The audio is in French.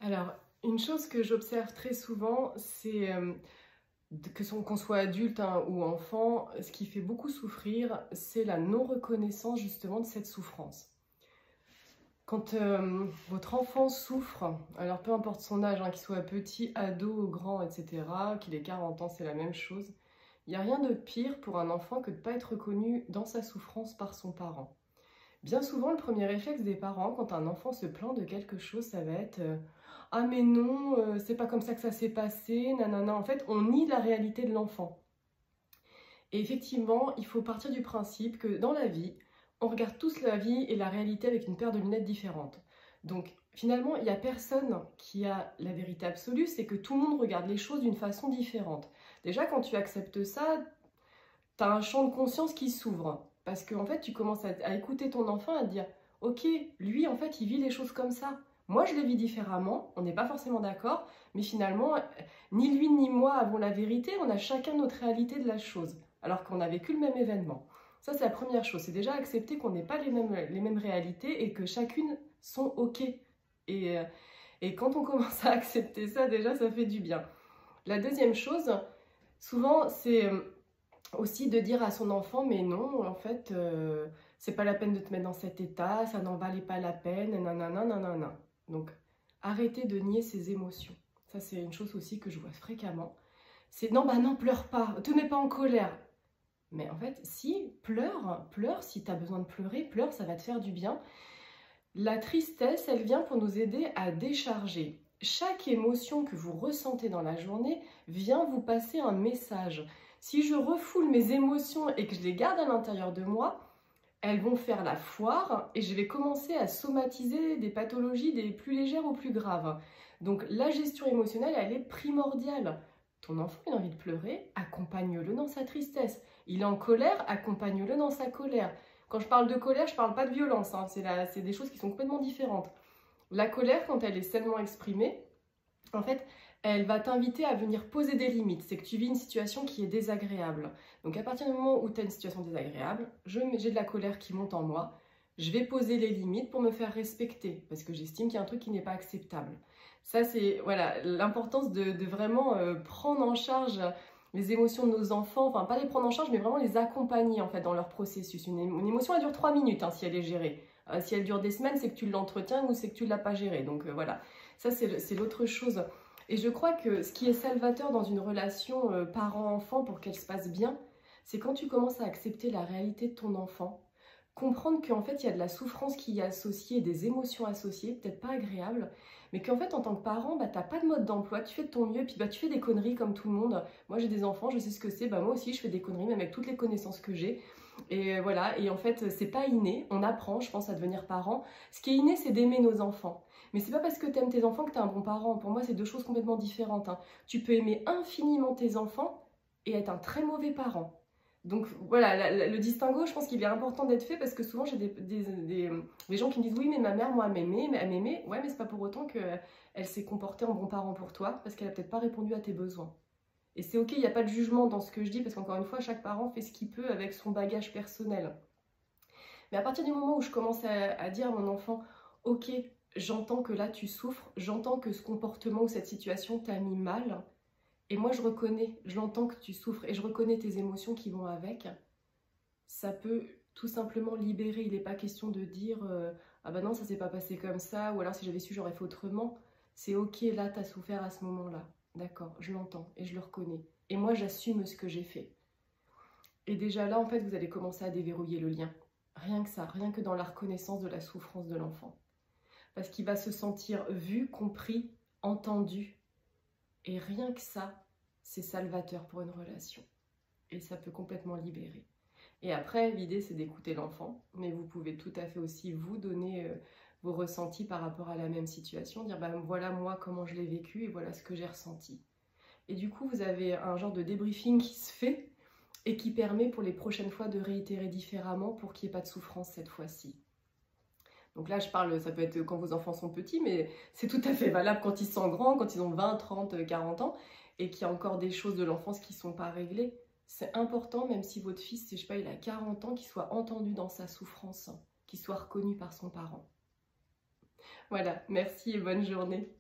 Alors, une chose que j'observe très souvent, c'est qu'on soit adulte hein, ou enfant, ce qui fait beaucoup souffrir, c'est la non-reconnaissance justement de cette souffrance. Quand votre enfant souffre, alors peu importe son âge, hein, qu'il soit petit, ado, grand, etc., qu'il ait 40 ans, c'est la même chose, il n'y a rien de pire pour un enfant que de ne pas être reconnu dans sa souffrance par son parent. Bien souvent, le premier réflexe des parents, quand un enfant se plaint de quelque chose, ça va être ah mais non, c'est pas comme ça que ça s'est passé, nanana. En fait, on nie la réalité de l'enfant. Et effectivement, il faut partir du principe que dans la vie, on regarde tous la vie et la réalité avec une paire de lunettes différentes. Donc finalement, il n'y a personne qui a la vérité absolue, c'est que tout le monde regarde les choses d'une façon différente. Déjà, quand tu acceptes ça, tu as un champ de conscience qui s'ouvre. Parce qu'en fait, tu commences à écouter ton enfant, à te dire « Ok, lui, en fait, il vit les choses comme ça. Moi, je les vis différemment, on n'est pas forcément d'accord, mais finalement, ni lui ni moi avons la vérité, on a chacun notre réalité de la chose, alors qu'on a vécu le même événement. » Ça, c'est la première chose, c'est déjà accepter qu'on n'ait pas les mêmes réalités et que chacune sont ok. Et quand on commence à accepter ça, déjà, ça fait du bien. La deuxième chose, souvent, c'est aussi de dire à son enfant, mais non, en fait, c'est pas la peine de te mettre dans cet état, ça n'en valait pas la peine, nanana, nanana. Donc, arrêtez de nier ses émotions. Ça, c'est une chose aussi que je vois fréquemment. C'est non, bah non, pleure pas, te mets pas en colère. Mais en fait, si, pleure, pleure, si tu as besoin de pleurer, pleure, ça va te faire du bien. La tristesse, elle vient pour nous aider à décharger. Chaque émotion que vous ressentez dans la journée vient vous passer un message. Si je refoule mes émotions et que je les garde à l'intérieur de moi, elles vont faire la foire et je vais commencer à somatiser des pathologies des plus légères aux plus graves. Donc la gestion émotionnelle, elle est primordiale. Ton enfant il a envie de pleurer, accompagne-le dans sa tristesse. Il est en colère, accompagne-le dans sa colère. Quand je parle de colère, je ne parle pas de violence, hein. C'est des choses qui sont complètement différentes. La colère, quand elle est sainement exprimée, en fait, elle va t'inviter à venir poser des limites. C'est que tu vis une situation qui est désagréable. Donc à partir du moment où tu as une situation désagréable, j'ai de la colère qui monte en moi, je vais poser les limites pour me faire respecter, parce que j'estime qu'il y a un truc qui n'est pas acceptable. Ça, c'est voilà, l'importance de vraiment prendre en charge les émotions de nos enfants, enfin pas les prendre en charge, mais vraiment les accompagner en fait dans leur processus. Une émotion, elle dure 3 minutes hein, si elle est gérée. Si elle dure des semaines, c'est que tu l'entretiens ou c'est que tu ne l'as pas gérée. Donc voilà, ça c'est l'autre chose. Et je crois que ce qui est salvateur dans une relation parent-enfant pour qu'elle se passe bien, c'est quand tu commences à accepter la réalité de ton enfant, comprendre qu'en fait il y a de la souffrance qui y est associée, des émotions associées, peut-être pas agréables, mais qu'en fait en tant que parent, bah, tu n'as pas de mode d'emploi, tu fais de ton mieux, puis bah, tu fais des conneries comme tout le monde. Moi j'ai des enfants, je sais ce que c'est, bah, moi aussi je fais des conneries, même avec toutes les connaissances que j'ai. Et voilà, et en fait c'est pas inné, on apprend je pense à devenir parent. Ce qui est inné c'est d'aimer nos enfants. Mais c'est pas parce que tu aimes tes enfants que tu es un bon parent. Pour moi, c'est deux choses complètement différentes, hein. Tu peux aimer infiniment tes enfants et être un très mauvais parent. Donc voilà, le distinguo, je pense qu'il est important d'être fait parce que souvent j'ai des gens qui me disent oui, mais ma mère, moi, elle m'aimait. Ouais, mais c'est pas pour autant qu'elle s'est comportée en bon parent pour toi parce qu'elle a peut-être pas répondu à tes besoins. Et c'est ok, il n'y a pas de jugement dans ce que je dis parce qu'encore une fois, chaque parent fait ce qu'il peut avec son bagage personnel. Mais à partir du moment où je commence à dire à mon enfant, ok, j'entends que là tu souffres, j'entends que ce comportement ou cette situation t'a mis mal, et moi je reconnais, je l'entends que tu souffres et je reconnais tes émotions qui vont avec, ça peut tout simplement libérer. Il n'est pas question de dire ah bah non, ça s'est pas passé comme ça, ou alors si j'avais su, j'aurais fait autrement. C'est ok, là tu as souffert à ce moment-là, d'accord, je l'entends et je le reconnais. Et moi j'assume ce que j'ai fait. Et déjà là, en fait, vous allez commencer à déverrouiller le lien. Rien que ça, rien que dans la reconnaissance de la souffrance de l'enfant. Parce qu'il va se sentir vu, compris, entendu. Et rien que ça, c'est salvateur pour une relation. Et ça peut complètement libérer. Et après, l'idée, c'est d'écouter l'enfant. Mais vous pouvez tout à fait aussi vous donner vos ressentis par rapport à la même situation. Dire, bah, voilà moi comment je l'ai vécu et voilà ce que j'ai ressenti. Et du coup, vous avez un genre de débriefing qui se fait et qui permet pour les prochaines fois de réitérer différemment pour qu'il n'y ait pas de souffrance cette fois-ci. Donc là, je parle, ça peut être quand vos enfants sont petits, mais c'est tout à fait valable quand ils sont grands, quand ils ont 20, 30, 40 ans, et qu'il y a encore des choses de l'enfance qui ne sont pas réglées. C'est important, même si votre fils, je sais pas, il a 40 ans, qu'il soit entendu dans sa souffrance, qu'il soit reconnu par son parent. Voilà, merci et bonne journée.